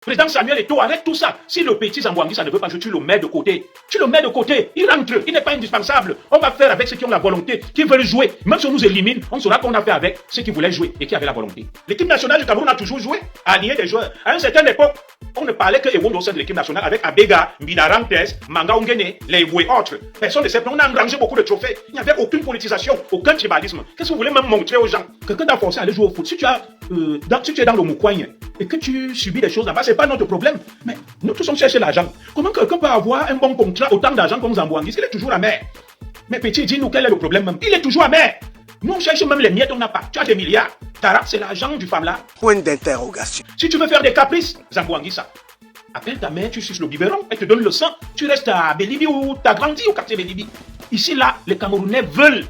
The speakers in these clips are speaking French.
Président Samuel Eto'o, arrête tout ça. Si le petit Zambouanguissa ne veut pas jouer, tu le mets de côté. Tu le mets de côté. Il rentre. Il n'est pas indispensable. On va faire avec ceux qui ont la volonté, qui veulent jouer. Même si on nous élimine, on saura qu'on a fait avec ceux qui voulaient jouer et qui avaient la volonté. L'équipe nationale du Cameroun a toujours joué, a lié des joueurs. À une certaine époque, on ne parlait que Ewondo au sein de l'équipe nationale avec Abega, Mbinarantes, Manga Ongene, les Wé autres. Personne ne sait. On a engrangé beaucoup de trophées. Il n'y avait aucune politisation, aucun tribalisme. Qu'est-ce que vous voulez même montrer aux gens? Quelqu'un t'a forcé à aller jouer au foot. Si tu es dans le Moukouagne et que tu subis des choses là-bas, c'est pas notre problème. Mais nous tous sommes chercher l'argent. Comment quelqu'un peut avoir un bon contrat, autant d'argent comme Zambouanguissa? Il est toujours amer. Mais petit, dis-nous quel est le problème même. Il est toujours amer. Nous on cherche même les miettes, on n'a pas. Tu as des milliards. Tara, c'est l'argent du femme là. Point d'interrogation. Si tu veux faire des caprices, Zambouanguissa, appelle ta mère, tu suces le biberon, elle te donne le sang, tu restes à Bélibi ou t'as grandi au quartier Bélibi. Ici là, les Camerounais veulent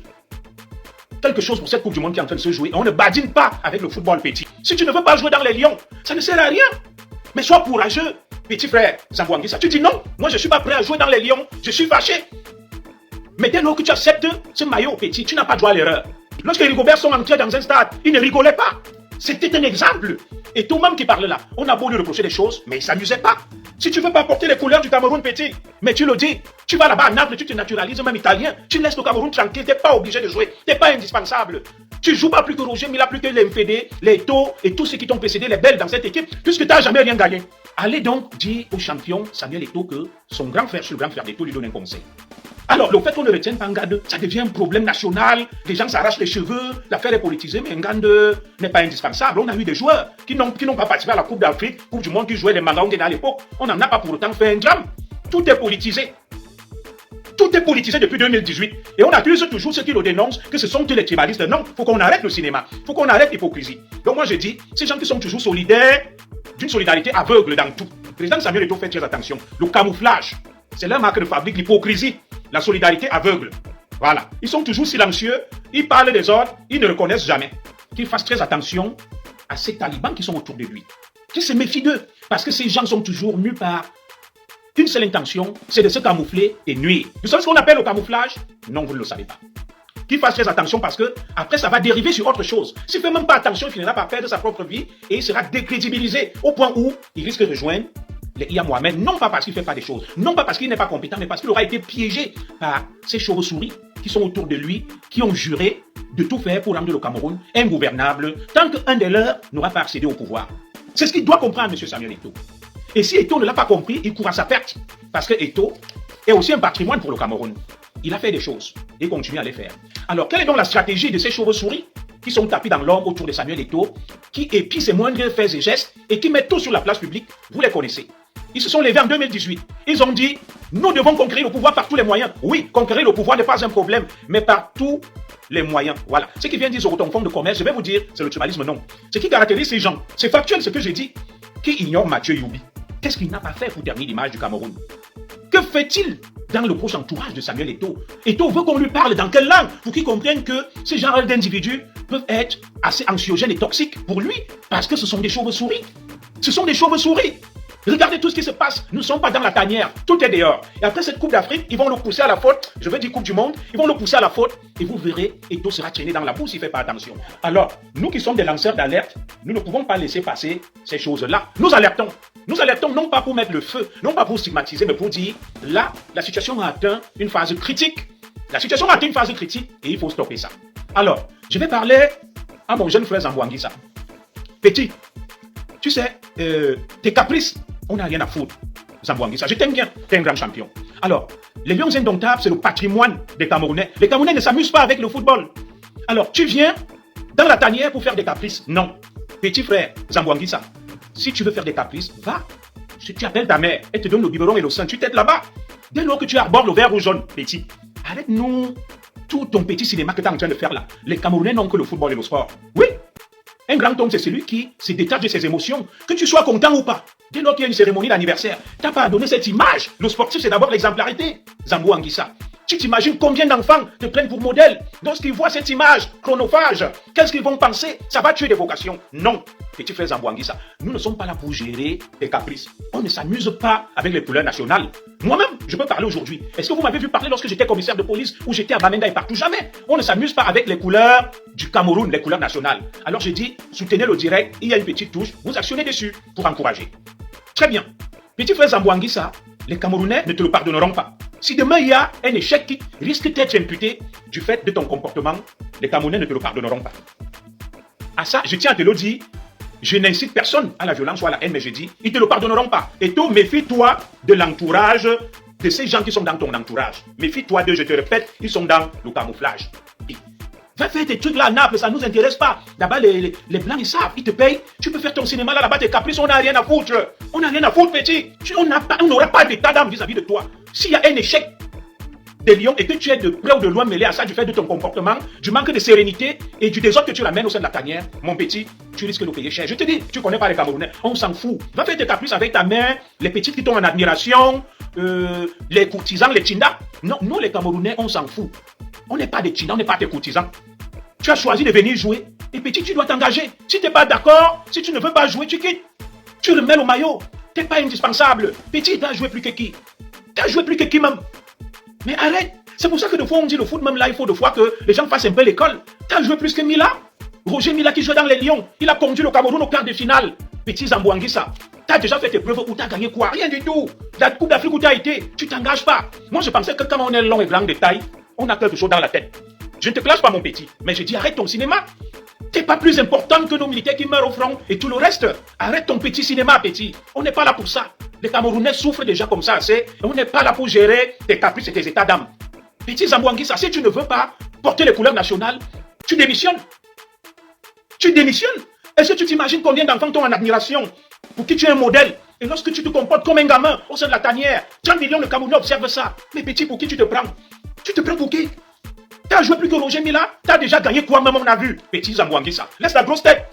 quelque chose pour cette Coupe du Monde qui est en train de se jouer. On ne badine pas avec le football petit. Si tu ne veux pas jouer dans les Lions, ça ne sert à rien. Mais sois courageux, petit frère Zambouanguissa. Tu dis non, moi je ne suis pas prêt à jouer dans les Lions, je suis fâché. Mais dès lors que tu acceptes ce maillot petit, tu n'as pas droit à l'erreur. Lorsque les Rigobert sont entrés dans un stade, ils ne rigolaient pas. C'était un exemple. Et toi-même qui parle là, on a beau lui reprocher des choses, mais il ne s'amusait pas. Si tu ne veux pas porter les couleurs du Cameroun petit, mais tu le dis, tu vas là-bas à Naples, tu te naturalises même italien, tu laisses le Cameroun tranquille, tu n'es pas obligé de jouer, tu n'es pas indispensable. Tu ne joues pas plus que Roger Mila, plus que les MFD, les Eto'o et tous ceux qui t'ont précédé, les Belles dans cette équipe, puisque tu n'as jamais rien gagné. Allez donc dire au champion Samuel Eto'o que son grand frère, le grand frère d'Eto'o, lui donne un conseil. Alors, le fait qu'on ne retienne pas Ngande, ça devient un problème national. Les gens s'arrachent les cheveux, l'affaire est politisée, mais Ngande n'est pas indispensable. On a eu des joueurs qui n'ont pas participé à la Coupe d'Afrique, Coupe du Monde, qui jouaient les Manga Ongene à l'époque. On n'en a pas pour autant fait un drame. Tout est politisé. Tout est politisé depuis 2018. Et on accuse toujours ceux qui le dénoncent que ce sont les tribalistes. Non, il faut qu'on arrête le cinéma. Il faut qu'on arrête l'hypocrisie. Donc moi je dis, ces gens qui sont toujours solidaires, d'une solidarité aveugle dans tout. Le président Samuel Eto'o fait très attention. Le camouflage, c'est leur marque de fabrique, l'hypocrisie. La solidarité aveugle. Voilà. Ils sont toujours silencieux, ils parlent des autres, ils ne reconnaissent jamais. Qu'il fasse très attention à ces talibans qui sont autour de lui. Qu'il se méfie d'eux. Parce que ces gens sont toujours mus par une seule intention, c'est de se camoufler et nuire. Vous savez ce qu'on appelle le camouflage? Non, vous ne le savez pas. Qu'il fasse très attention parce que après ça va dériver sur autre chose. S'il ne fait même pas attention, il finira par perdre sa propre vie et il sera décrédibilisé au point où il risque de rejoindre les Iya Mohamed, non pas parce qu'il ne fait pas des choses, non pas parce qu'il n'est pas compétent, mais parce qu'il aura été piégé par ces chauves-souris qui sont autour de lui, qui ont juré de tout faire pour rendre le Cameroun ingouvernable, tant qu'un des leurs n'aura pas accédé au pouvoir. C'est ce qu'il doit comprendre, M. Samuel Eto'o. Et si Eto'o ne l'a pas compris, il court à sa perte. Parce que Eto'o est aussi un patrimoine pour le Cameroun. Il a fait des choses et continue à les faire. Alors, quelle est donc la stratégie de ces chauves-souris qui sont tapis dans l'ombre autour de Samuel Eto'o, qui épient ses moindres faits et gestes et qui mettent tout sur la place publique? Vous les connaissez. Ils se sont levés en 2018. Ils ont dit, nous devons conquérir le pouvoir par tous les moyens. Oui, conquérir le pouvoir n'est pas un problème, mais par tous les moyens. Voilà. Ce qui vient dire sur ton fonds de commerce, je vais vous dire, c'est le tribalisme, non. Ce qui caractérise ces gens, c'est factuel ce que j'ai dit, qui ignorent Mathieu Youbi. Qu'est-ce qu'il n'a pas fait pour terminer l'image du Cameroun? Que fait-il dans le proche entourage de Samuel Eto'o? Eto'o veut qu'on lui parle dans quelle langue pour qu'il comprenne que ces genres d'individus peuvent être assez anxiogènes et toxiques pour lui, parce que ce sont des chauves-souris. Ce sont des chauves-souris. Regardez tout ce qui se passe. Nous ne sommes pas dans la tanière. Tout est dehors. Et après cette Coupe d'Afrique, ils vont le pousser à la faute. Je veux dire Coupe du Monde. Ils vont le pousser à la faute. Et vous verrez, Eto'o sera traîné dans la boue s'il ne fait pas attention. Alors, nous qui sommes des lanceurs d'alerte, nous ne pouvons pas laisser passer ces choses-là. Nous alertons. Nous alertons non pas pour mettre le feu, non pas pour stigmatiser, mais pour dire, là, la situation a atteint une phase critique. La situation a atteint une phase critique et il faut stopper ça. Alors, je vais parler à mon jeune frère Zambouanguissa. Petit, tu sais, tes caprices, on n'a rien à foutre. Zambouanguissa, je t'aime bien, t'es un grand champion. Alors, les Lions indomptables, c'est le patrimoine des Camerounais. Les Camerounais ne s'amusent pas avec le football. Alors, tu viens dans la tanière pour faire des caprices? Non. Petit frère Zambouanguissa, si tu veux faire des caprices, va. Si tu appelles ta mère, elle te donne le biberon et le sein, tu t'aides là-bas. Dès lors que tu arbores le vert ou jaune, petit, arrête-nous tout ton petit cinéma que tu es en train de faire là. Les Camerounais n'ont que le football et le sport. Oui. Un grand homme, c'est celui qui se détache de ses émotions, que tu sois content ou pas. Dès lors qu'il y a une cérémonie d'anniversaire, tu n'as pas à donner cette image. Le sportif, c'est d'abord l'exemplarité. Zambouanguissa, tu t'imagines combien d'enfants te prennent pour modèle lorsqu'ils voient cette image chronophage? Qu'est-ce qu'ils vont penser? Ça va tuer des vocations. Non, petit frère Zambouanguissa, nous ne sommes pas là pour gérer des caprices. On ne s'amuse pas avec les couleurs nationales. Moi-même, je peux parler aujourd'hui. Est-ce que vous m'avez vu parler lorsque j'étais commissaire de police ou j'étais à Bamenda et partout? Jamais. On ne s'amuse pas avec les couleurs du Cameroun, les couleurs nationales. Alors j'ai dit, soutenez le direct, il y a une petite touche, vous actionnez dessus pour encourager. Très bien. Petit frère Zambouanguissa, les Camerounais ne te le pardonneront pas. Si demain il y a un échec qui risque d'être imputé du fait de ton comportement, les Camerounais ne te le pardonneront pas. À ça, je tiens à te le dire, je n'incite personne à la violence ou à la haine, mais je dis, ils ne te le pardonneront pas. Et toi, méfie-toi de l'entourage, de ces gens qui sont dans ton entourage. Méfie-toi d'eux, je te répète, ils sont dans le camouflage. Et va faire tes trucs là à Naples, ça ne nous intéresse pas. Là-bas, les Blancs, ils savent, ils te payent. Tu peux faire ton cinéma là-bas, tes caprices, on n'a rien à foutre. On n'a rien à foutre, petit. On n'aura pas d'état d'âme vis-à-vis de toi. S'il y a un échec des lions et que tu es de près ou de loin mêlé à ça du fait de ton comportement, du manque de sérénité et du désordre que tu l'amènes au sein de la tanière, mon petit, tu risques de le payer cher. Je te dis, tu connais pas les Camerounais, on s'en fout. Va faire tes caprices avec ta mère, les petites qui t'ont en admiration, les courtisans, les tindas. Non, nous les Camerounais, on s'en fout. On n'est pas des tindas, on n'est pas des courtisans. Tu as choisi de venir jouer et petit, tu dois t'engager. Si tu n'es pas d'accord, si tu ne veux pas jouer, tu quittes. Tu remets le maillot. Tu n'es pas indispensable. Petit, tu as joué plus que qui? Tu as joué plus que qui même? Mais arrête. C'est pour ça que de fois on dit le foot, même là, il faut de fois que les gens fassent un peu l'école. Tu as joué plus que Mila. Roger Mila qui jouait dans les Lions. Il a conduit le Cameroun au quart de finale. Petit Zambouanguissa. Tu as déjà fait tes preuves où tu as gagné quoi? Rien du tout. La Coupe d'Afrique où tu as été, tu t'engages pas. Moi, je pensais que quand on est long et grand de taille, on a quelque chose dans la tête. Je ne te classe pas, mon petit, mais je dis arrête ton cinéma. T'es pas plus important que nos militaires qui meurent au front et tout le reste. Arrête ton petit cinéma, petit. On n'est pas là pour ça. Les Camerounais souffrent déjà comme ça assez. On n'est pas là pour gérer tes caprices et tes états d'âme. Petit Zambouanguissa, si tu ne veux pas porter les couleurs nationales, tu démissionnes. Tu démissionnes. Est-ce que tu t'imagines combien d'enfants t'ont en admiration, pour qui tu es un modèle? Et lorsque tu te comportes comme un gamin au sein de la tanière, 30 millions de Camerounais observent ça. Mais petit, pour qui tu te prends? Tu te prends pour qui? T'as joué plus que Roger Mila? T'as déjà gagné quoi même on a vu? Petit Zambouanguissa, laisse la grosse tête.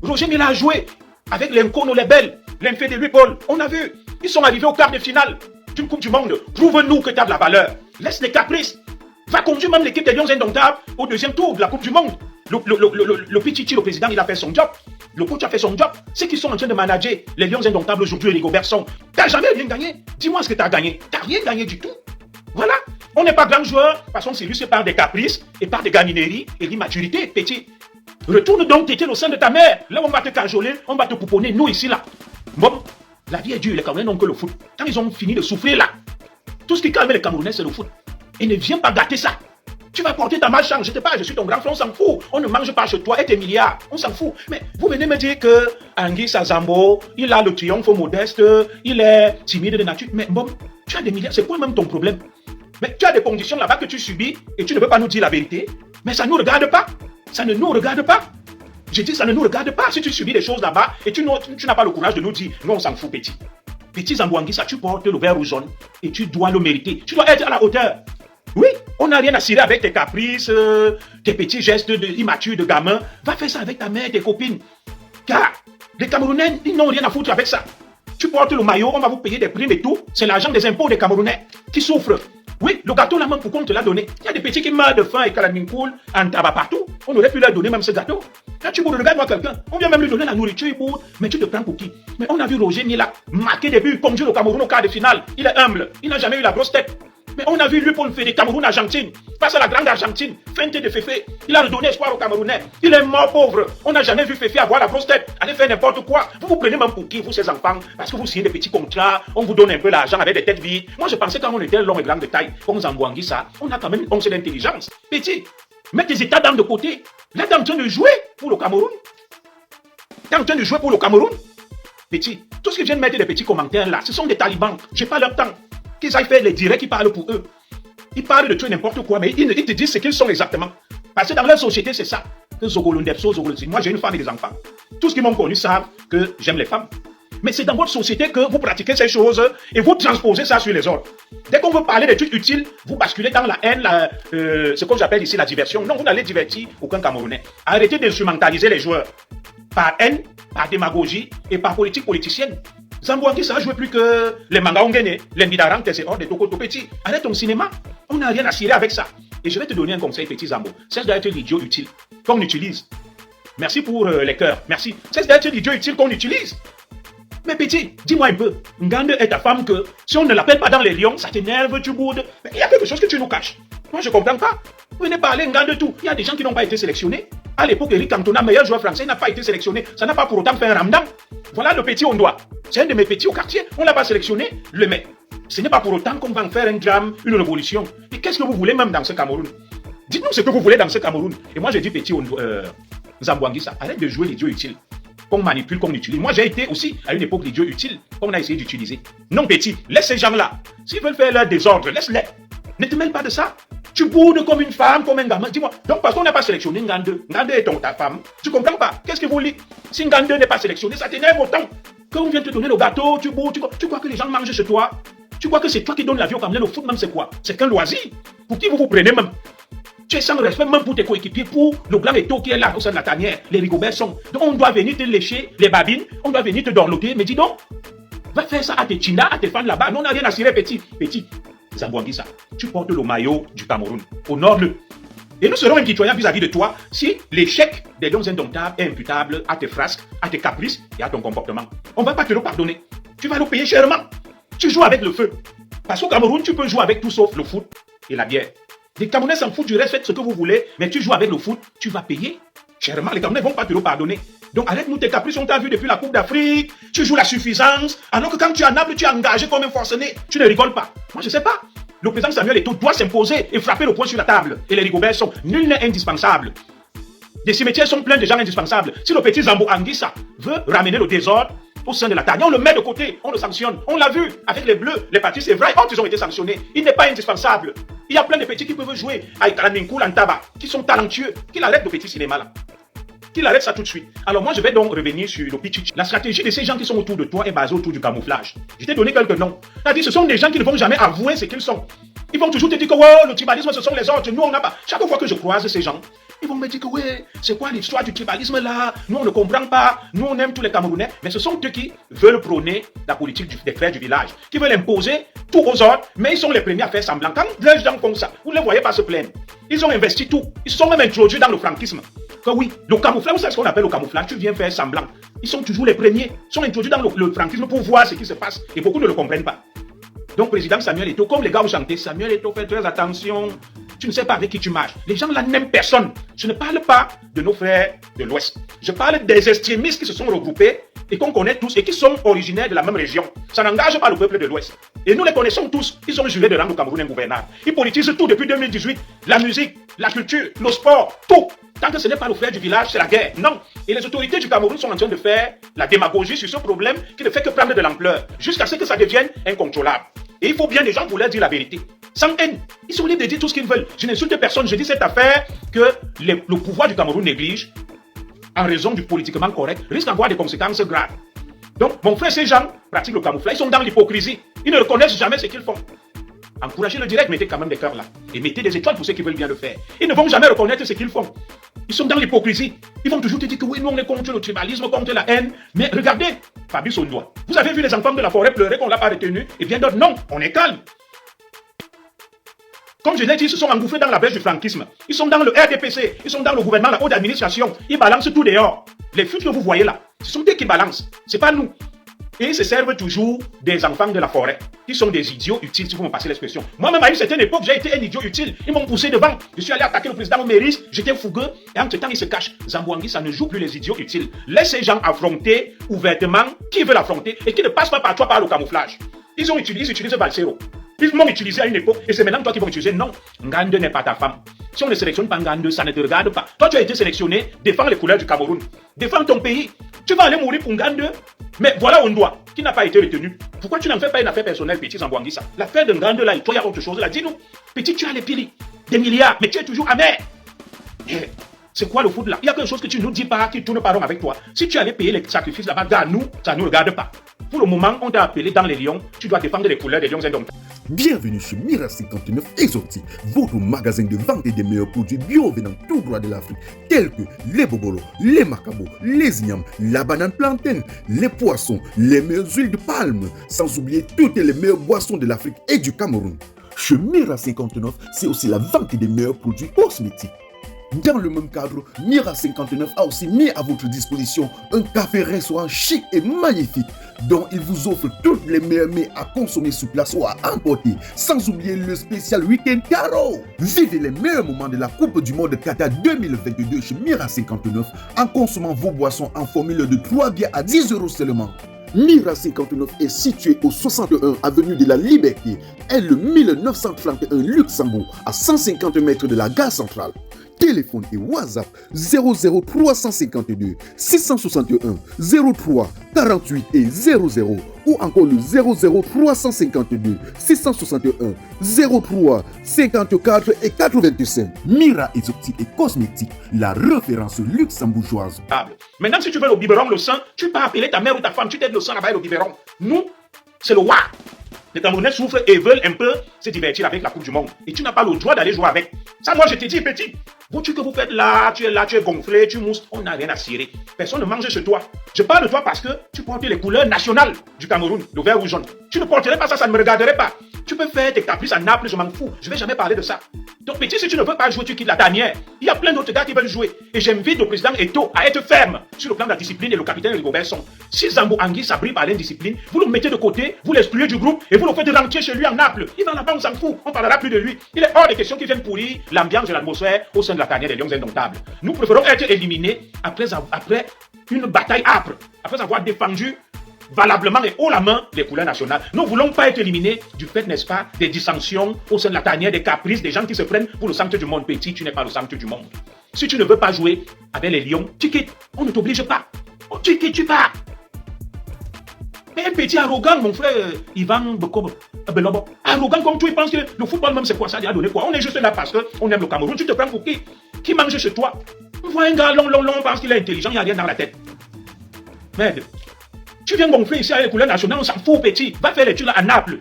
Roger Mila a joué avec les Nkono, les Belles, l'Infé de Paul. On a vu. Ils sont arrivés au quart de finale d'une Coupe du Monde. Prouve-nous que tu as de la valeur. Laisse les caprices. Va conduire même l'équipe des Lions Indomptables au deuxième tour de la Coupe du Monde. Le Pichichi, le président, il a fait son job. Le coach a fait son job. Ceux qui sont en train de manager les Lions Indomptables aujourd'hui, Rigobert Song, t'as jamais rien gagné. Dis-moi ce que t'as gagné. T'as rien gagné du tout. Voilà. On n'est pas grand joueur, parce qu'on s'illustre par des caprices et par des gamineries et l'immaturité, petit. Retourne donc t'étais au sein de ta mère. Là, on va te cajoler, on va te pouponner, nous ici, là. Bon, la vie est dure, les Camerounais n'ont que le foot. Quand ils ont fini de souffler, là, tout ce qui calme les Camerounais, c'est le foot. Et ne viens pas gâter ça. Tu vas porter ta malchance, je ne sais pas, je suis ton grand frère, on s'en fout. On ne mange pas chez toi et tes milliards, on s'en fout. Mais vous venez me dire que Anguissa Zambo, il a le triomphe modeste, il est timide de nature. Mais bon, tu as des milliards, c'est quoi même ton problème? Mais tu as des conditions là-bas que tu subis et tu ne veux pas nous dire la vérité. Mais ça ne nous regarde pas. Ça ne nous regarde pas. J'ai dit ça ne nous regarde pas. Si tu subis des choses là-bas et tu n'as pas le courage de nous dire, non, on s'en fout, petit. Petit Zambouanguissa, tu portes le vert ou jaune et tu dois le mériter. Tu dois être à la hauteur. Oui, on n'a rien à cirer avec tes caprices, tes petits gestes immatures de gamin. Va faire ça avec ta mère, tes copines. Car les Camerounais, ils n'ont rien à foutre avec ça. Tu portes le maillot, on va vous payer des primes et tout. C'est l'argent des impôts des Camerounais qui souffrent. Oui, le gâteau là même, pourquoi on te l'a donné? Il y a des petits qui meurent de faim et calamine-cool en tabac partout. On aurait pu leur donner même ce gâteau. Là, tu bourres, regarde-moi quelqu'un. On vient même lui donner la nourriture, il bourre. Mais tu te prends pour qui? Mais on a vu Roger Mila marquer des buts, conduire le Cameroun au quart de finale. Il est humble, il n'a jamais eu la grosse tête. Mais on a vu lui pour le faire des Cameroun-Argentine. Face à la grande Argentine, feinte de Féfé. Il a redonné espoir aux Camerounais. Il est mort pauvre. On n'a jamais vu Féfé avoir la grosse tête. Allez faire n'importe quoi. Vous vous prenez même pour qui, vous, ces enfants? Parce que vous signez des petits contrats. On vous donne un peu l'argent avec des têtes vides. Moi, je pensais quand on était long et grand de taille, comme Zambouanguissa, on a quand même une once d'intelligence. Petit, mets tes états d'âme de côté. Là, t'es en train de jouer pour le Cameroun. T'es en train de jouer pour le Cameroun. Petit, tout ce qui vient de mettre des petits commentaires là, ce sont des talibans. J'ai pas leur temps. Qu'ils aillent faire les directs qui parlent pour eux. Ils parlent de tout et n'importe quoi, mais ils te disent ce qu'ils sont exactement. Parce que dans leur société, c'est ça. Que moi, j'ai une femme et des enfants. Tous ceux qui m'ont connu savent que j'aime les femmes. Mais c'est dans votre société que vous pratiquez ces choses et vous transposez ça sur les autres. Dès qu'on veut parler des trucs utiles, vous basculez dans la haine, ce que j'appelle ici la diversion. Non, vous n'allez divertir aucun Camerounais. Arrêtez d'instrumentaliser les joueurs par haine, par démagogie et par politique politicienne. Zambouanguissa a joué plus que les Mangaongene, les Midaran, c'est hors des Tokoto Petit. Arrête ton cinéma. On n'a rien à cirer avec ça. Et je vais te donner un conseil, petit Zambo. Cesse d'être l'idiot utile qu'on utilise. Merci pour les cœurs. Merci. Cesse d'être l'idiot utile qu'on utilise. Mais petit, dis-moi un peu. Ngande est ta femme que si on ne l'appelle pas dans les lions, ça t'énerve, tu boudes. Mais il y a quelque chose que tu nous caches. Moi, je ne comprends pas. Vous venez parler Ngande de tout. Il y a des gens qui n'ont pas été sélectionnés. À l'époque, Eric Cantona, meilleur joueur français, n'a pas été sélectionné. Ça n'a pas pour autant fait un ramadan. Voilà le petit Ondoa. C'est un de mes petits au quartier. On ne l'a pas sélectionné, le met. Ce n'est pas pour autant qu'on va en faire un drame, une révolution. Et qu'est-ce que vous voulez même dans ce Cameroun? Dites-nous ce que vous voulez dans ce Cameroun. Et moi, j'ai dit petit Zamboanguissa, arrête de jouer les dieux utiles qu'on manipule, qu'on utilise. Moi, j'ai été aussi à une époque les dieux utiles qu'on a essayé d'utiliser. Non, petit, laisse ces gens-là. S'ils veulent faire leur désordre, laisse-les. Ne te mêle pas de ça. Tu boudes comme une femme, comme un gamin. Dis-moi, donc parce qu'on n'a pas sélectionné Ngande, Ngande est ta femme. Tu comprends pas? Qu'est-ce que vous dites? Si Ngande n'est pas sélectionné, ça t'énerve autant. Quand on vient te donner le gâteau, tu boudes, tu crois que les gens mangent chez toi? Tu crois que c'est toi qui donnes la vie au Cameroun? Le foot même c'est quoi? C'est qu'un loisir. Pour qui vous vous prenez même? Tu es sans respect même pour tes coéquipiers, pour le grand étau qui est là au sein de la tanière, les Rigobert sont. Donc on doit venir te lécher les babines, on doit venir te dorloter. Mais dis donc, va faire ça à tes chinas, à tes fans là-bas. Non, on n'a rien à cirer, petit. Petit. Zamboanguissa, tu portes le maillot du Cameroun. Honore-le. Et nous serons impitoyables vis-à-vis de toi si l'échec des Lions indomptables est imputable à tes frasques, à tes caprices et à ton comportement. On ne va pas te le pardonner. Tu vas le payer chèrement. Tu joues avec le feu. Parce qu'au Cameroun, tu peux jouer avec tout sauf le foot et la bière. Les Camerounais s'en foutent du reste, faites ce que vous voulez, mais tu joues avec le foot, tu vas payer chèrement. Les Camerounais ne vont pas te le pardonner. Donc arrête-nous tes caprices, on t'a vu depuis la Coupe d'Afrique, tu joues la suffisance, alors que quand tu es à Naples, tu es engagé comme un forcené, tu ne rigoles pas. Moi je sais pas. Le président Samuel Eto'o doit s'imposer et frapper le poing sur la table. Et les Rigobert sont, nul n'est indispensable. Les cimetières sont pleins de gens indispensables. Si le petit Zamboanguissa veut ramener le désordre au sein de la table, on le met de côté, on le sanctionne. On l'a vu avec les Bleus, les partis, c'est vrai, ils ont été sanctionnés. Il n'est pas indispensable. Il y a plein de petits qui peuvent jouer à Ikaninkou, Lantaba, qui sont talentueux. Qu'il arrête le petit cinéma là. Qu'il arrête ça tout de suite. Alors moi je vais donc revenir sur le pitch. La stratégie de ces gens qui sont autour de toi est basée autour du camouflage. Je t'ai donné quelques noms. C'est-à-dire ce sont des gens qui ne vont jamais avouer ce qu'ils sont. Ils vont toujours te dire que oh, le tribalisme ce sont les autres, nous on n'a pas. Chaque fois que je croise ces gens, ils vont me dire que ouais, c'est quoi l'histoire du tribalisme là? Nous on ne comprend pas, nous on aime tous les Camerounais, mais ce sont eux qui veulent prôner la politique des frères du village, qui veulent imposer tout aux autres, mais ils sont les premiers à faire semblant. Quand les gens font ça, vous ne les voyez pas se plaindre. Ils ont investi tout, ils se sont même introduits dans le franquisme. Que oui, le camouflage, vous savez ce qu'on appelle le camouflage, tu viens faire semblant. Ils sont toujours les premiers, ils sont introduits dans le franquisme pour voir ce qui se passe, et beaucoup ne le comprennent pas. Donc, président Samuel Eto'o, comme les gars ont chanté, Samuel Eto'o, fais très attention, tu ne sais pas avec qui tu marches. Les gens là n'aiment personne. Je ne parle pas de nos frères de l'Ouest. Je parle des extrémistes qui se sont regroupés et qu'on connaît tous et qui sont originaires de la même région. Ça n'engage pas le peuple de l'Ouest. Et nous les connaissons tous. Ils ont juré de rendre au Cameroun un gouverneur. Ils politisent tout depuis 2018. La musique, la culture, le sport, tout. Tant que ce n'est pas le frère du village, c'est la guerre. Non. Et les autorités du Cameroun sont en train de faire la démagogie sur ce problème qui ne fait que prendre de l'ampleur jusqu'à ce que ça devienne incontrôlable. Et il faut bien des gens pour leur dire la vérité. Sans haine. Ils sont libres de dire tout ce qu'ils veulent. Je n'insulte personne. Je dis cette affaire que le pouvoir du Cameroun néglige, en raison du politiquement correct, risque d'avoir des conséquences graves. Donc, mon frère, ces gens pratiquent le camouflage. Ils sont dans l'hypocrisie. Ils ne reconnaissent jamais ce qu'ils font. Encouragez le direct, mettez quand même des cœurs là. Et mettez des étoiles pour ceux qui veulent bien le faire. Ils ne vont jamais reconnaître ce qu'ils font. Ils sont dans l'hypocrisie. Ils vont toujours te dire que oui, nous on est contre le tribalisme, contre la haine. Mais regardez, Fabrice Ondoa. Vous avez vu les enfants de la forêt pleurer qu'on ne l'a pas retenu. Et bien d'autres, non, on est calme. Comme je l'ai dit, ils se sont engouffrés dans la brèche du franquisme. Ils sont dans le RDPC, ils sont dans le gouvernement, la haute administration. Ils balancent tout dehors. Les fuites que vous voyez là, ce sont eux qui balancent. Ce n'est pas nous. Et ils se servent toujours des enfants de la forêt, qui sont des idiots utiles, si vous me passez l'expression. Moi-même, à une certaine époque, j'ai été un idiot utile. Ils m'ont poussé devant. Je suis allé attaquer le président au Méris, j'étais fougueux, et entre-temps, ils se cachent. Zamboanguissa ne joue plus les idiots utiles. Laisse ces gens affronter ouvertement qui veut l'affronter et qui ne passe pas par toi par le camouflage. Ils utilisent Balsero. Ils m'ont utilisé à une époque, et c'est maintenant toi qui vont utiliser. Non, Ngande n'est pas ta femme. Si on ne sélectionne pas Ngande, ça ne te regarde pas. Toi, tu as été sélectionné, défends les couleurs du Cameroun. Défends ton pays. Tu vas aller mourir pour Ngande. Mais voilà Ondoa, qui n'a pas été retenu. Pourquoi tu n'en fais pas une affaire personnelle, petit Zamboanguissa? L'affaire de Ngande là, et toi, il y a autre chose là. Dis-nous, petit, tu as les pili, des milliards, mais tu es toujours amer. C'est quoi le foot là? Il y a quelque chose que tu ne nous dis pas, qui tourne pas rond avec toi. Si tu allais payer les sacrifices là-bas, gars, nous, ça ne nous regarde pas. Pour le moment, on t'a appelé dans les lions, tu dois défendre les couleurs des lions indomptables. Bienvenue chez Mira 59 Exotique, votre magasin de vente des meilleurs produits bio venant tout droit de l'Afrique, tels que les bobolos, les macabos, les ignames, la banane plantaine, les poissons, les meilleures huiles de palme, sans oublier toutes les meilleures boissons de l'Afrique et du Cameroun. Chez Mira 59, c'est aussi la vente des meilleurs produits cosmétiques. Dans le même cadre, Mira 59 a aussi mis à votre disposition un café-restaurant chic et magnifique. dont il vous offre toutes les meilleurs mets à consommer sur place ou à emporter, sans oublier le spécial Week-end Caro. Vivez les meilleurs moments de la Coupe du Monde Qatar 2022 chez Mira 59 en consommant vos boissons en formule de 3 bières à 10 € seulement. Mira 59 est situé au 61 avenue de la Liberté, L 1931 Luxembourg, à 150 mètres de la gare centrale. Téléphone et WhatsApp 00352 661 03 48 et 00 ou encore le 00352 661 03 54 et 85. Mira Exotique et Cosmétique, la référence luxembourgeoise. Maintenant, si tu veux le biberon, le sang, tu peux appeler ta mère ou ta femme, tu t'aides le sang là-bas et le biberon. Nous, c'est le WA. Les Camerounais souffrent et veulent un peu se divertir avec la Coupe du Monde. Et tu n'as pas le droit d'aller jouer avec. Ça, moi, je te dis, petit. Vous, que vous faites là, tu es gonflé, tu mousses, on n'a rien à cirer. Personne ne mange chez toi. Je parle de toi parce que tu portes les couleurs nationales du Cameroun, le vert ou jaune. Tu ne porterais pas ça, ça ne me regarderait pas. Tu peux faire tes caprices à Naples, je m'en fous. Je ne vais jamais parler de ça. Donc, petit, si tu ne veux pas jouer, tu quittes la tanière. Il y a plein d'autres gars qui veulent jouer. Et j'invite le président Eto'o à être ferme sur le plan de la discipline et le capitaine Rigobert Song. Si Zambo Anguissa brille par l'indiscipline, vous le mettez de côté, vous l'excluez du groupe et vous le faites rentrer chez lui en Naples. Il va là-bas, on s'en fout. On ne parlera plus de lui. Il est hors des questions qui viennent pourrir l'ambiance et l'atmosphère au sein de la tanière des Lions Indomptables. Nous préférons être éliminés après une bataille âpre, après avoir défendu valablement et haut la main les couleurs nationales. Nous ne voulons pas être éliminés du fait, n'est-ce pas, des dissensions au sein de la tanière, des caprices, des gens qui se prennent pour le centre du monde. Petit, tu n'es pas le centre du monde. Si tu ne veux pas jouer avec les Lions, tu quittes. On ne t'oblige pas. Tu quittes, tu pars. Mais un petit arrogant, mon frère Ivan Belobo. Arrogant comme tu penses que le football même c'est quoi ça, il a donné quoi? On est juste là parce qu'on aime le Cameroun. Tu te prends pour qui? Qui mange chez toi? On voit un gars long, on pense qu'il est intelligent, il n'y a rien dans la tête. Merde. Tu viens gonfler ici avec les couleurs nationales, on s'en fout, petit. Va faire l'étude à Naples.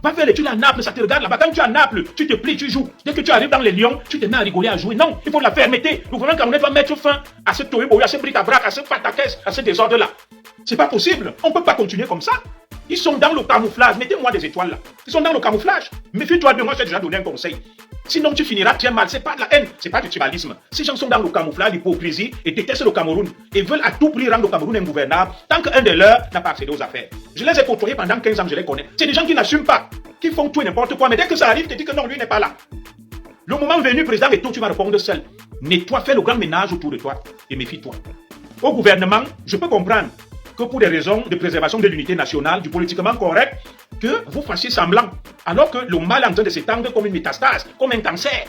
Va faire l'étude à Naples, ça te regarde là-bas. Quand tu es à Naples, tu te plies, tu joues. Dès que tu arrives dans les Lions, tu te mets à rigoler, à jouer. Non, il faut la fermeté. Le gouvernement camerounais doit mettre fin à ce tohubohu, à ce bric-à-brac, à ce pataquès, à ce désordre-là. C'est pas possible. On ne peut pas continuer comme ça. Ils sont dans le camouflage. Mettez-moi des étoiles là. Ils sont dans le camouflage. Méfie-toi de moi, je t'ai déjà donné un conseil. Sinon, tu finiras très mal. C'est pas de la haine, c'est pas du tribalisme. Ces gens sont dans le camouflage, l'hypocrisie et détestent le Cameroun et veulent à tout prix rendre le Cameroun ingouvernable tant qu'un de leurs n'a pas accédé aux affaires. Je les ai côtoyés pendant 15 ans, je les connais. C'est des gens qui n'assument pas, qui font tout et n'importe quoi. Mais dès que ça arrive, tu te dis que non, lui n'est pas là. Le moment venu, président Eto'o, tu vas répondre seul. Nettoie, fais le grand ménage autour de toi et méfie-toi. Au gouvernement, je peux comprendre que pour des raisons de préservation de l'unité nationale, du politiquement correct, que vous fassiez semblant, alors que le mal est en train de s'étendre comme une métastase, comme un cancer.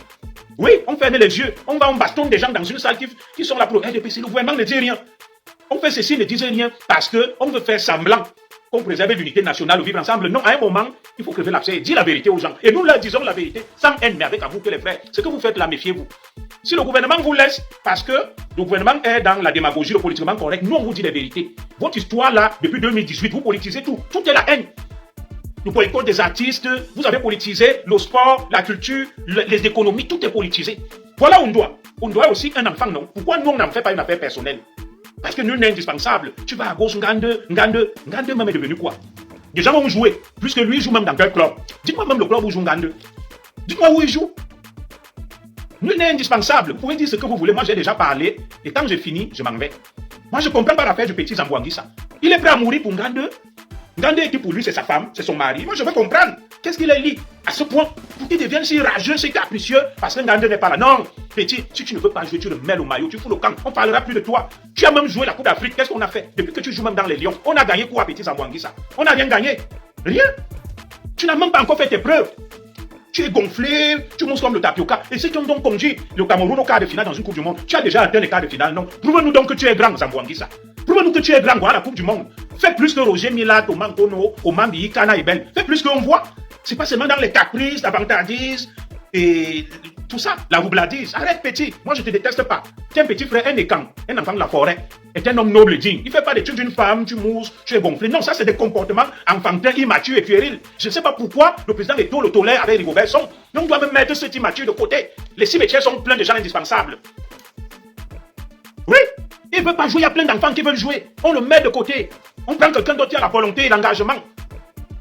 Oui, on ferme les yeux, on bastonne des gens dans une salle qui sont là pour le RDPC, le gouvernement ne dit rien. On fait ceci, ne dit rien, parce qu'on veut faire semblant qu'on préserve l'unité nationale, le vivre ensemble. Non, à un moment, il faut crever l'abcès et dire la vérité aux gens. Et nous leur disons la vérité, sans haine, mais avec amour que les frères. Ce que vous faites là, méfiez-vous. Si le gouvernement vous laisse, parce que le gouvernement est dans la démagogie, le politiquement correct, nous on vous dit la vérité. Votre histoire là, depuis 2018, vous politisez tout. Tout est la haine. Le boycott des artistes, vous avez politisé le sport, la culture, les économies, tout est politisé. Voilà où on doit. On doit aussi un enfant, non? Pourquoi nous on n'en fait pas une affaire personnelle? Parce que nul n'est indispensable. Tu vas à gauche, Ngande même est devenu quoi? Des gens vont jouer, plus que lui joue même dans quel club? Dites-moi même le club où joue Ngande. Dites-moi où il joue. Nul n'est indispensable. Vous pouvez dire ce que vous voulez. Moi, j'ai déjà parlé. Et quand j'ai fini, je m'en vais. Moi, je ne comprends pas l'affaire du petit Zambo Anguissa. Il est prêt à mourir pour Ngande. Ngande qui pour lui, c'est sa femme, c'est son mari. Moi, je veux comprendre. Qu'est-ce qu'il est lié à ce point pour qu'il devienne si rageux, si capricieux parce que Ngande n'est pas là? Non, petit, si tu ne veux pas jouer, tu le mets au maillot, tu fous le camp. On ne parlera plus de toi. Tu as même joué la Coupe d'Afrique. Qu'est-ce qu'on a fait? Depuis que tu joues même dans les Lions, on a gagné quoi, petit Zambo Anguissa? On n'a rien gagné. Rien. Tu n'as même pas encore fait tes preuves. Tu es gonflé, tu montes comme le tapioca. Et ceux qui ont donc conduit le Cameroun au quart de finale dans une Coupe du Monde, tu as déjà atteint les quarts de finale, non? Prouve-nous donc que tu es grand, Zambo Anguissa. Prouve-nous que tu es grand, voilà la Coupe du Monde. Fais plus que Roger Mila, Thomas Kono, Omambi, Kana et Ben. Fais plus qu'on voit. C'est pas seulement dans les caprices, la vantardise et tout ça, la roubladise. Arrête, petit. Moi, je te déteste pas. Tu es un petit frère, un écan, un enfant de la forêt. Et un homme noble et digne. Il fait pas d'études d'une femme, tu mousses, tu es gonflé. Non, ça, c'est des comportements enfantins, immatures et puérils. Je ne sais pas pourquoi le président Eto'o le tolère avec Rigobert Song. Mais on doit même mettre cet immature de côté. Les cimetières sont pleins de gens indispensables. Oui, il ne veut pas jouer, il y a plein d'enfants qui veulent jouer. On le met de côté. On prend quelqu'un d'autre qui a la volonté et l'engagement.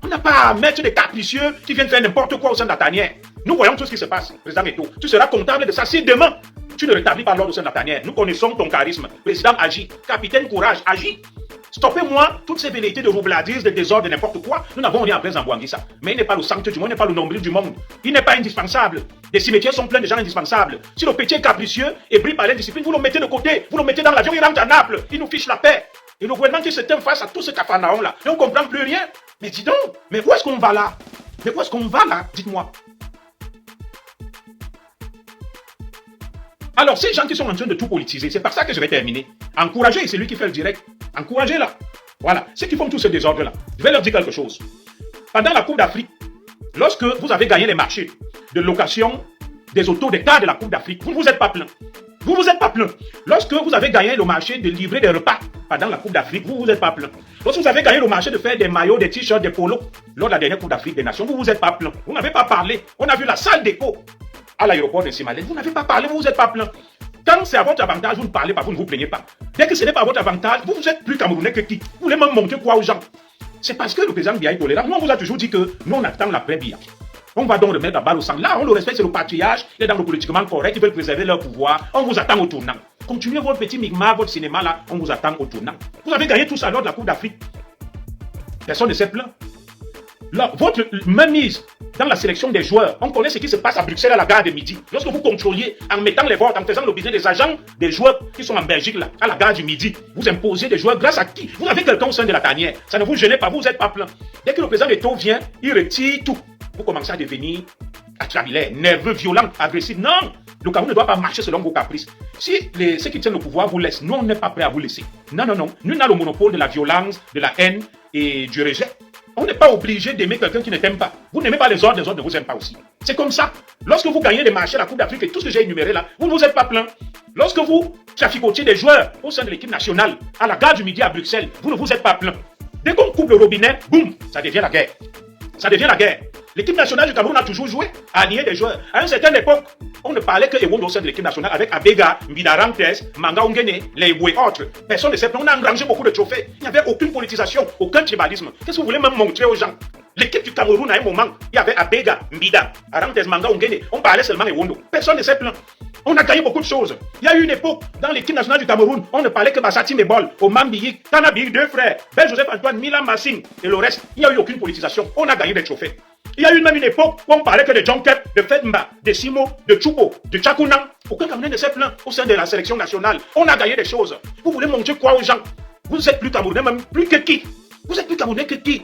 On n'a pas à mettre des capricieux qui viennent faire n'importe quoi au sein de la tanière. Nous voyons tout ce qui se passe, président Eto'o. Tu seras comptable de ça si demain Tu ne rétablis pas l'ordre au sein de la tanière. Nous connaissons ton charisme. Président, agis. Capitaine, courage, agis. Stoppez-moi toutes ces velléités de roubladise, de désordre, de n'importe quoi. Nous n'avons rien à faire Zambouanguissa. Mais il n'est pas le centre du monde, il n'est pas le nombril du monde. Il n'est pas indispensable. Les cimetières sont pleins de gens indispensables. Si le petit est capricieux et brille par l'indiscipline, vous le mettez de côté. Vous le mettez dans l'avion, il rentre à Naples. Il nous fiche la paix. Et le gouvernement qui s'éteint face à tout ce capharnaüm-là. Et on ne comprend plus rien. Mais dis donc, mais où est-ce qu'on va là? Mais où est-ce qu'on va là? Dites-moi. Alors, ces gens qui sont en train de tout politiser, c'est par ça que je vais terminer. Encouragez, c'est lui qui fait le direct. Encouragez-la. Voilà. Ceux qui font tout ce désordre-là, je vais leur dire quelque chose. Pendant la Coupe d'Afrique, lorsque vous avez gagné les marchés de location des autos des cars de la Coupe d'Afrique, vous ne vous êtes pas plaint. Vous ne vous êtes pas plaint. Lorsque vous avez gagné le marché de livrer des repas pendant la Coupe d'Afrique, vous ne vous êtes pas plaint. Lorsque vous avez gagné le marché de faire des maillots, des t-shirts, des polos, lors de la dernière Coupe d'Afrique des Nations, vous ne vous êtes pas plaint. Vous n'avez pas parlé. On a vu la salle d'écho à l'aéroport de Simalène. Vous n'avez pas parlé, vous ne vous êtes pas plaint. Quand c'est à votre avantage, vous ne parlez pas, vous ne vous plaignez pas. Dès que ce n'est pas à votre avantage, vous êtes plus camerounais que qui. Vous voulez même montrer quoi aux gens? C'est parce que le président Biya est tolérant. Nous, on vous a toujours dit que nous, on attend l'après Biya. On va donc remettre la balle au sang. Là, on le respecte, c'est le patriarche. Il est dans le politiquement correct, ils veulent préserver leur pouvoir. On vous attend au tournant. Continuez votre petit migma, votre cinéma là, on vous attend au tournant. Vous avez gagné tout ça lors de la Coupe d'Afrique. Personne ne s'est plaint. Là, votre mainmise dans la sélection des joueurs, on connaît ce qui se passe à Bruxelles à la gare de Midi. Lorsque vous contrôliez, en mettant les votes, en faisant le business des agents, des joueurs qui sont en Belgique là, à la gare du Midi, vous imposez des joueurs grâce à qui? Vous avez quelqu'un au sein de la tanière. Ça ne vous gênez pas, vous n'êtes pas plein. Dès que le président Eto'o vient, il retire tout. Vous commencez à devenir atrabilaire, nerveux, violent, agressif. Non! Le Cameroun ne doit pas marcher selon vos caprices. Si ceux qui tiennent le pouvoir vous laissent, nous on n'est pas prêts à vous laisser. Non, non, non. Nous n'avons le monopole de la violence, de la haine et du rejet. On n'est pas obligé d'aimer quelqu'un qui ne t'aime pas. Vous n'aimez pas les autres ne vous aiment pas aussi. C'est comme ça. Lorsque vous gagnez les marchés à la Coupe d'Afrique et tout ce que j'ai énuméré là, vous ne vous êtes pas plein. Lorsque vous traficotiez des joueurs au sein de l'équipe nationale, à la gare du Midi à Bruxelles, vous ne vous êtes pas plein. Dès qu'on coupe le robinet, boum, ça devient la guerre. Ça devient la guerre. L'équipe nationale du Cameroun a toujours joué à allier des joueurs. À une certaine époque, on ne parlait que Ewondo au sein de l'équipe nationale avec Abega, Mbidarantes, Manga Ongene, les et autres. Personne ne sait. On a engrangé beaucoup de trophées. Il n'y avait aucune politisation, aucun tribalisme. Qu'est-ce que vous voulez même montrer aux gens? L'équipe du Cameroun, à un moment, il y avait Abega, Mbida, Arantes, Manga Ongene. On parlait seulement Ewondo. Personne ne s'est plaint. On a gagné beaucoup de choses. Il y a eu une époque, dans l'équipe nationale du Cameroun, on ne parlait que Bassati Mebol, Oman Biyik, Tanabiyik, deux frères, Bel Joseph Antoine, Milan Massing et le reste. Il n'y a eu aucune politisation. On a gagné des trophées. Il y a eu même une époque où on parlait que de Jonket, de Fedmba, de Simo, de Choupo, de Tchakounang. Aucun Camerounais ne s'est plaint au sein de la sélection nationale. On a gagné des choses. Vous voulez montrer quoi aux gens? Vous êtes plus Camerounais, même plus que qui? Vous êtes plus Camerounais que qui?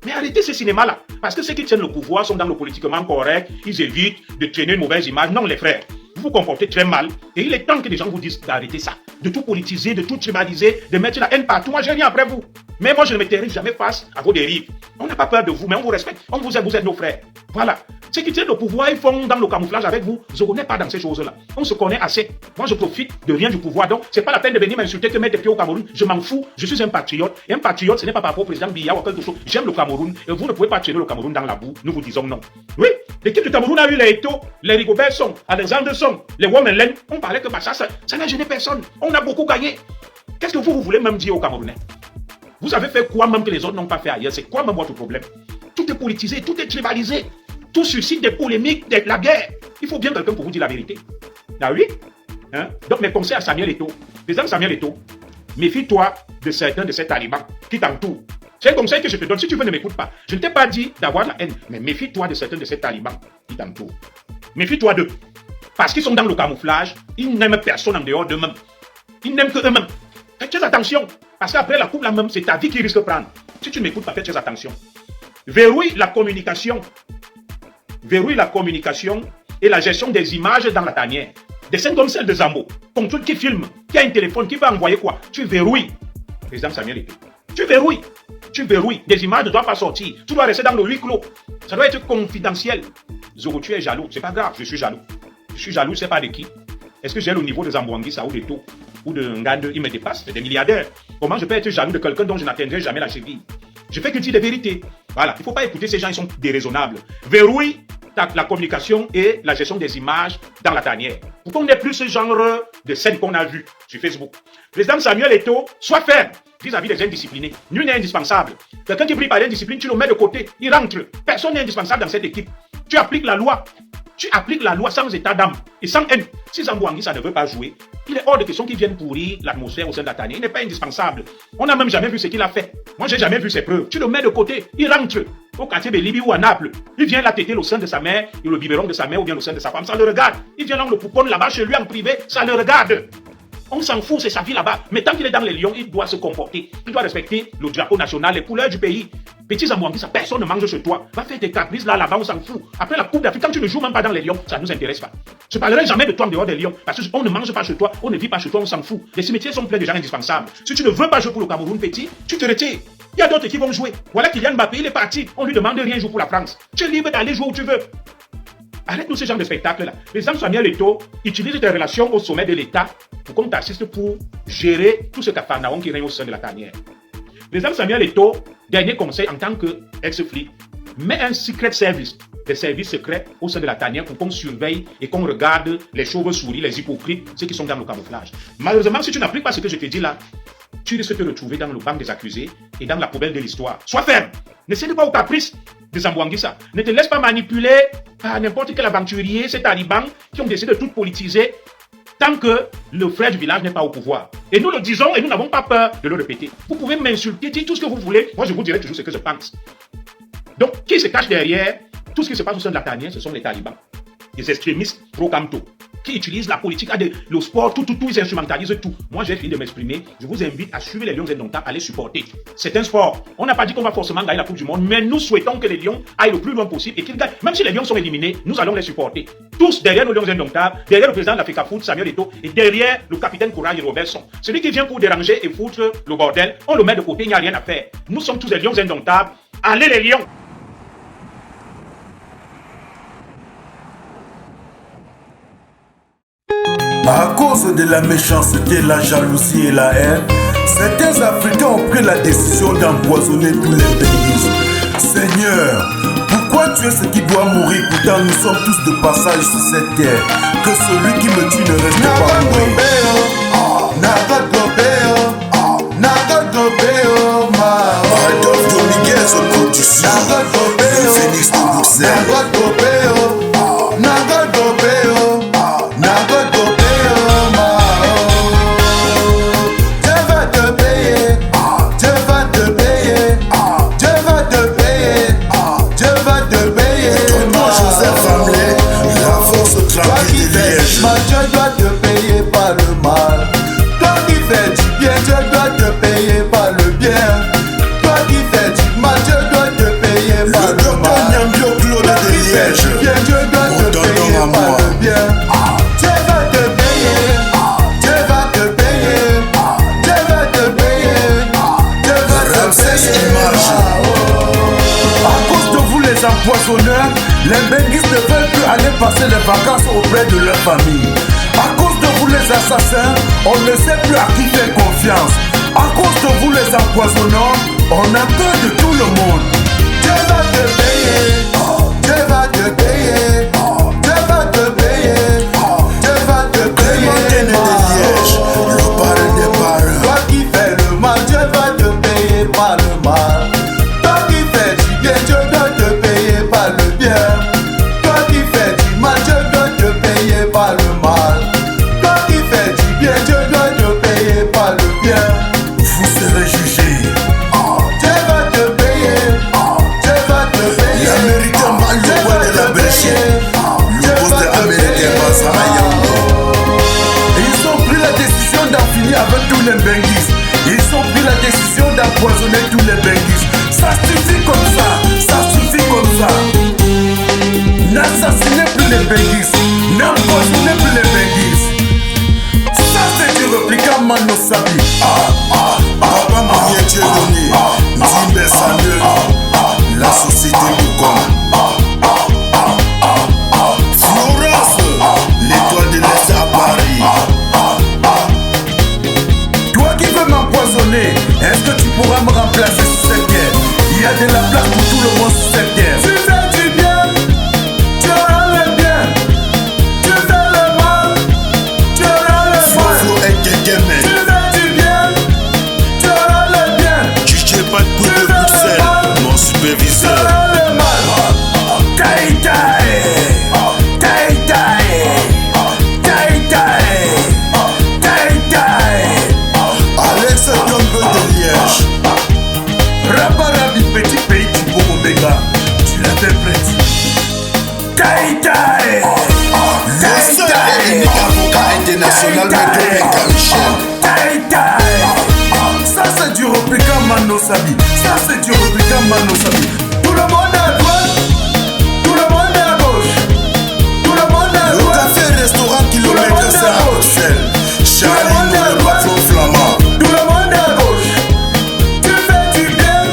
Mais arrêtez ce cinéma-là. Parce que ceux qui tiennent le pouvoir sont dans le politiquement correct. Ils évitent de traîner une mauvaise image. Non, les frères. Vous vous comportez très mal. Et il est temps que les gens vous disent d'arrêter ça. De tout politiser, de tout tribaliser, de mettre la haine partout. Moi, j'ai rien après vous. Mais moi, je ne me tairai jamais face à vos dérives. On n'a pas peur de vous, mais on vous respecte. On vous aime, vous êtes nos frères. Voilà. Ceux qui tiennent le pouvoir, ils font dans le camouflage avec vous. Je ne connais pas dans ces choses-là. On se connaît assez. Moi, je profite de rien du pouvoir. Donc, c'est pas la peine de venir m'insulter que mettre des pieds au Cameroun. Je m'en fous. Je suis un patriote. Et un patriote, ce n'est pas par rapport au président Biya ou quelque chose. J'aime le Cameroun. Et vous ne pouvez pas traîner le Cameroun dans la boue. Nous vous disons non. Oui, l'équipe du Cameroun a eu les Eto'o, les Rigobert Song, Alexandre Song, les Womelen. On parlait que ça n'a gêné personne. On a beaucoup gagné. Qu'est-ce que vous voulez même dire aux Camerounais? Vous avez fait quoi même que les autres n'ont pas fait ailleurs? C'est quoi même votre problème? Tout est politisé, tout est tribalisé. Tout suscite des polémiques, de la guerre. Il faut bien quelqu'un pour vous dire la vérité. Ah oui? Hein? Donc mes conseils à Samuel Eto'o. Président Samuel Eto'o, méfie-toi de certains de ces talibans qui t'entourent. C'est un conseil que je te donne. Si tu veux, ne m'écoute pas. Je ne t'ai pas dit d'avoir la haine, mais méfie-toi de certains de ces talibans qui t'entourent. Méfie-toi d'eux. Parce qu'ils sont dans le camouflage, ils n'aiment personne en dehors d'eux-mêmes. Ils n'aiment que eux-mêmes. Faites très attention. Parce qu'après la coupe, là même, c'est ta vie qui risque de prendre. Si tu ne m'écoutes pas, fais très attention. Verrouille la communication. Verrouille la communication et la gestion des images dans la tanière. Des scènes comme celle de Zambo. Contrôle qui filme, qui a un téléphone, qui va envoyer quoi? Tu verrouilles. Président Samuel Eto'o. Tu verrouilles. Tu verrouilles. Des images ne doivent pas sortir. Tu dois rester dans le huis clos. Ça doit être confidentiel. Zoro, tu es jaloux. C'est pas grave, je suis jaloux. Je suis jaloux, je sais pas de qui. Est-ce que j'ai le niveau de Zambouanguissa ou d'Eto'o ou de Ngande? Il me dépasse, c'est des milliardaires. Comment je peux être jaloux de quelqu'un dont je n'atteindrai jamais la cheville? Je fais que dire des vérités. Voilà, il ne faut pas écouter ces gens, ils sont déraisonnables. Verrouille la communication et la gestion des images dans la tanière. Pour qu'on n'ait plus ce genre de scène qu'on a vu sur Facebook. Président Samuel Eto'o, sois ferme vis-à-vis des indisciplinés. Nul n'est indispensable. Quelqu'un qui brille par l'indiscipline, tu le mets de côté, il rentre. Personne n'est indispensable dans cette équipe. Tu appliques la loi. Tu appliques la loi sans état d'âme et sans haine. Si Zambou Anguissa ne veut pas jouer, il est hors de question qu'il vienne pourrir l'atmosphère au sein de la tanière. Il n'est pas indispensable. On n'a même jamais vu ce qu'il a fait. Moi, j'ai jamais vu ses preuves. Tu le mets de côté, il rentre au quartier de Libye ou à Naples. Il vient la téter au sein de sa mère, et le biberon de sa mère ou bien au sein de sa femme. Ça le regarde. Il vient là, on le pouponne là-bas chez lui en privé. Ça le regarde. On s'en fout, c'est sa vie là-bas. Mais tant qu'il est dans les lions, il doit se comporter. Il doit respecter le drapeau national, les couleurs du pays. Petit Zambou Anguissa, personne ne mange chez toi. Va faire tes caprices là-bas, on s'en fout. Après la Coupe d'Afrique, quand tu ne joues même pas dans les lions, ça ne nous intéresse pas. Je ne parlerai jamais de toi en dehors des lions. Parce qu'on ne mange pas chez toi, on ne vit pas chez toi, on s'en fout. Les cimetières sont pleins de gens indispensables. Si tu ne veux pas jouer pour le Cameroun, petit, tu te retires. Il y a d'autres qui vont jouer. Voilà Kylian Mbappé, il est parti. On lui demande rien jouer pour la France. Tu es libre d'aller jouer où tu veux. Arrête-nous ce genre de spectacle-là. Les gens Samuel Eto'o utilisent tes relations au sommet de l'État pour qu'on t'assiste pour gérer tout ce capharnaüm qui règne au sein de la tanière. Les gens Samuel Eto'o, dernier conseil en tant qu'ex-flic, met un secret service, des services secrets au sein de la tanière pour qu'on surveille et qu'on regarde les chauves-souris, les hypocrites, ceux qui sont dans le camouflage. Malheureusement, si tu n'appliques pas ce que je te dis là, tu risques de te retrouver dans le banc des accusés et dans la poubelle de l'histoire. Sois ferme. Ne cède pas au caprice de Zambou Anguissa. Ne te laisse pas manipuler par n'importe quel aventurier, ces talibans qui ont décidé de tout politiser tant que le frère du village n'est pas au pouvoir. Et nous le disons et nous n'avons pas peur de le répéter. Vous pouvez m'insulter, dire tout ce que vous voulez. Moi, je vous dirai toujours ce que je pense. Donc, qui se cache derrière tout ce qui se passe au sein de la tanière, ce sont les talibans, les extrémistes pro-Camto, qui utilisent la politique, le sport, tout, ils instrumentalisent tout. Moi, j'ai fini de m'exprimer. Je vous invite à suivre les Lions indomptables, à les supporter. C'est un sport. On n'a pas dit qu'on va forcément gagner la Coupe du Monde, mais nous souhaitons que les Lions aillent le plus loin possible et qu'ils gagnent. Même si les Lions sont éliminés, nous allons les supporter. Tous derrière nos Lions indomptables, derrière le président de l'Africa Foot, Samuel Eto'o, et derrière le capitaine Courage Robertson. Celui qui vient pour déranger et foutre le bordel, on le met de côté, il n'y a rien à faire. Nous sommes tous des Lions indomptables. Allez les Lions! À cause de la méchanceté, la jalousie et la haine, certains Africains ont pris la décision d'empoisonner tous les pays. Seigneur, pourquoi tu es ce qui doit mourir? Pourtant nous sommes tous de passage sur cette terre. Que celui qui me tue ne reste pas mourir. Adolphe Dominguez au Côte du Sud, le Phénix de Bruxelles. Dieu doit te payer par le mal. Toi qui fais du bien, Dieu doit te payer par le bien. Toi qui fais du mal, Dieu doit te payer par le mal. Toi qui fais du bien, Dieu doit te payer par le bien. Dieu va te payer, Dieu va te payer, Dieu va te payer, Dieu va te payer. À cause de vous les empoisonneurs, les benguistes ne veulent plus aller passer les vacances auprès de leur famille. À cause de vous les assassins, on ne sait plus à qui faire confiance. À cause de vous les empoisonneurs, on a peur de tout le monde. Dieu va te payer, Dieu va te payer, Dieu va te payer, Dieu va te payer. Le parrain des parrains. Toi qui fais le mal, Dieu va te payer par le mal. Toi qui fais du bien, Dieu doit te payer par le bien. Toi qui fais du mal, Dieu doit te payer par le mal. Toi qui fais du bien, Dieu doit te payer par le bien. Vous serez jugés. Dieu va te payer, Dieu va te payer. L'Américain mal le bois de la Belgique. Le poste américain Mazaraya. Ils ont pris la décision d'en finir avec tous les benguistes. Ils ont pris la décision d'empoisonner tous les benguistes. Ça suffit comme ça, ça suffit comme ça. N'assassinez plus les benguistes, n'empoisonnez plus les benguistes. Ça c'est du répliquant Mano Sabi. Papa Maria Dieudonné, Nzimbe Samuel, la société Bougon. Florence, l'étoile de l'Est à Paris. Toi qui veux m'empoisonner, est-ce que tu pourras me remplacer sur cette terre? Il y a de la place pour tout le monde sur cette terre. Tu fais du bien, tu auras le bien. Tu fais le mal, tu auras le mal. Faut être quelqu'un, mais Tu fais du bien, tu auras le bien. tu sais pas de bout de Bruxelles, mon Tu superviseur. auras le mal. Tai tai, tai Le seul et unique avocat international, Maître Michel. Ça c'est du répliquant Mano Sabi. Ça c'est du répliquant Mano Sabi. Tout le monde est à droite, tout le monde est à gauche, tout le monde est à Le droite. café restaurant kilomètre 5 à Bruxelles. Charlie, le patron flamand. Tout le monde est à gauche. Tu fais du bien,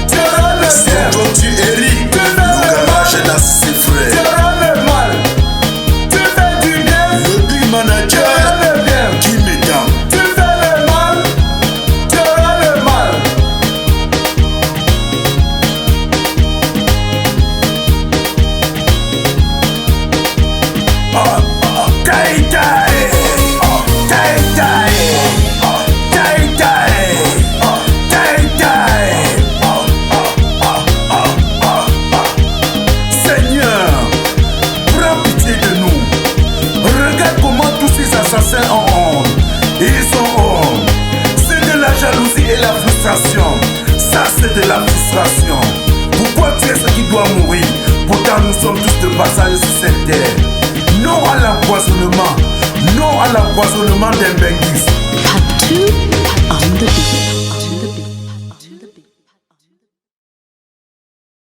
tu auras le bien. C'est toi tu Eric, le garage est dans ses Tu frères. auras le mal. Tu fais du bien, Le big tu manager, auras le bien. qui mesdames. Tu fais le mal, tu auras le mal. Seigneur, prends pitié de nous. Regarde comment tous ces assassins ont honte. Ils ont honte. C'est de la jalousie et la frustration. Ça, c'est de la frustration. Pourquoi tu es ce qui doit mourir? Pourtant, nous sommes tous de passage sur cette terre. Non à l'empoisonnement. Non à l'empoisonnement d'un bengus. Part 2 on the beat.